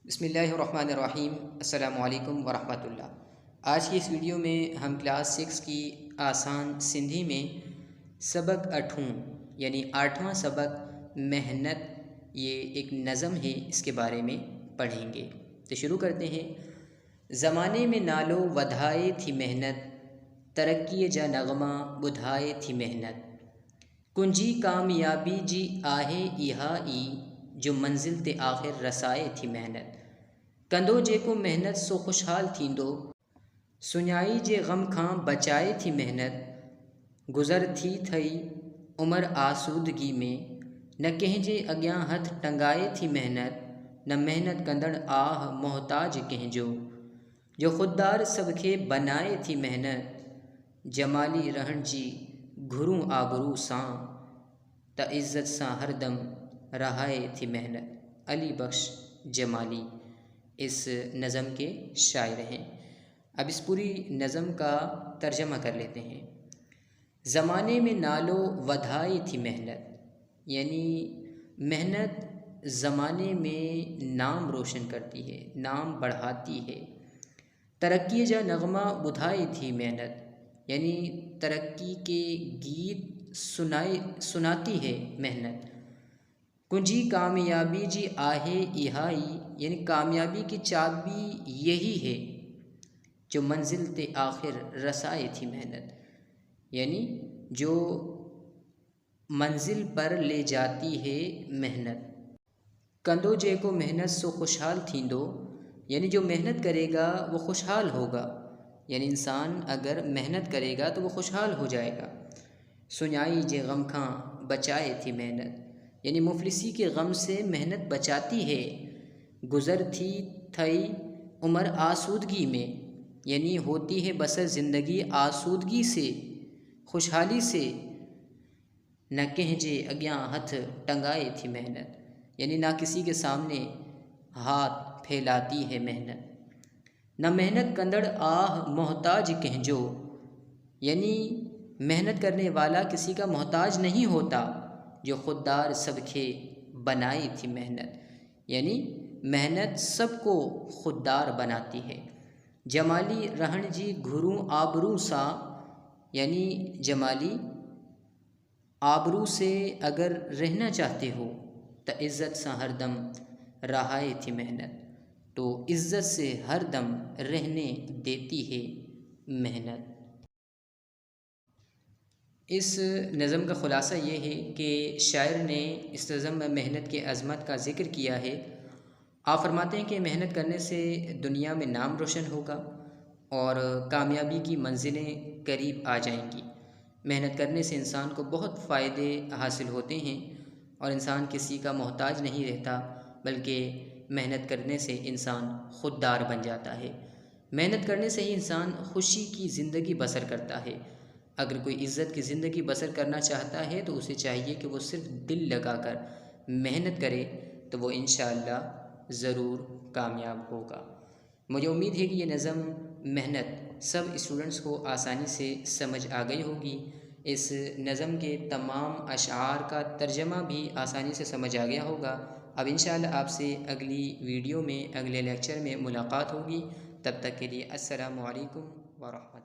بسم اللہ الرحمن الرحیم۔ السلام علیکم ورحمۃ اللہ۔ آج کی اس ویڈیو میں ہم کلاس 6 کی آسان سندھی میں سبق 8واں یعنی 8واں سبق محنت، یہ ایک نظم ہے، اس کے بارے میں پڑھیں گے۔ تو شروع کرتے ہیں۔ زمانے میں نالو ودھائے تھی محنت، ترقی جا نغمہ بدھائے تھی محنت، کنجی کامیابی جی آہے ایہائی، جو منزل تے آخر رسائے تھی محنت، کندو جے کو محنت سو خوشحال تھیندو، سنیائی جے غم کھاں بچائے تھی محنت، گزر تھی تھئی عمر آسودگی میں، نہ کہیں جے اگیاں ہتھ ٹنگائے تھی محنت، نہ محنت کندڑ آہ محتاج کہیں جو خوددار سب کے بنائے تھی محنت، جمالی رہن جی گھروں آبرو ساں، تا عزت ساں ہر دم رہائے تھی محنت۔ علی بخش جمالی اس نظم کے شاعر ہیں۔ اب اس پوری نظم کا ترجمہ کر لیتے ہیں۔ زمانے میں نالو ودھائی تھی محنت، یعنی محنت زمانے میں نام روشن کرتی ہے، نام بڑھاتی ہے۔ ترقی جا نغمہ بدھائی تھی محنت، یعنی ترقی کے گیت سناتی ہے محنت۔ کنجی کامیابی جی آہے ایہائی، یعنی کامیابی کی چابی یہی ہے، جو منزل تے آخر رسائے تھی محنت، یعنی جو منزل پر لے جاتی ہے محنت۔ کندو جے کو محنت سو خوشحال تھیندو، یعنی جو محنت کرے گا وہ خوشحال ہوگا، یعنی انسان اگر محنت کرے گا تو وہ خوشحال ہو جائے گا۔ سنیائی جے غم کھاں بچائے تھی محنت، یعنی مفلسی کے غم سے محنت بچاتی ہے۔ گزر تھی تھئی عمر آسودگی میں، یعنی ہوتی ہے بسر زندگی آسودگی سے، خوشحالی سے۔ نہ کہیں جے اگیاں ہتھ ٹنگائے تھی محنت، یعنی نہ کسی کے سامنے ہاتھ پھیلاتی ہے محنت۔ نہ محنت کندڑ آہ محتاج کہنجو، یعنی محنت کرنے والا کسی کا محتاج نہیں ہوتا، جو خوددار سب کے بنائی تھی محنت، یعنی محنت سب کو خوددار بناتی ہے۔ جمالی رہن جی گھروں آبرو سا، یعنی جمالی آبرو سے اگر رہنا چاہتے ہو تو عزت سا ہر دم رہائے تھی محنت، تو عزت سے ہر دم رہنے دیتی ہے محنت۔ اس نظم کا خلاصہ یہ ہے کہ شاعر نے اس نظم میں محنت کے عظمت کا ذکر کیا ہے۔ آپ فرماتے ہیں کہ محنت کرنے سے دنیا میں نام روشن ہوگا اور کامیابی کی منزلیں قریب آ جائیں گی۔ محنت کرنے سے انسان کو بہت فائدے حاصل ہوتے ہیں اور انسان کسی کا محتاج نہیں رہتا، بلکہ محنت کرنے سے انسان خوددار بن جاتا ہے۔ محنت کرنے سے ہی انسان خوشی کی زندگی بسر کرتا ہے۔ اگر کوئی عزت کی زندگی بسر کرنا چاہتا ہے تو اسے چاہیے کہ وہ صرف دل لگا کر محنت کرے، تو وہ انشاءاللہ ضرور کامیاب ہوگا۔ مجھے امید ہے کہ یہ نظم محنت سب اسٹوڈنٹس کو آسانی سے سمجھ آ گئی ہوگی۔ اس نظم کے تمام اشعار کا ترجمہ بھی آسانی سے سمجھ آ گیا ہوگا۔ اب انشاءاللہ آپ سے اگلی ویڈیو میں، اگلے لیکچر میں ملاقات ہوگی۔ تب تک کے لیے السلام علیکم ورحمۃ اللہ۔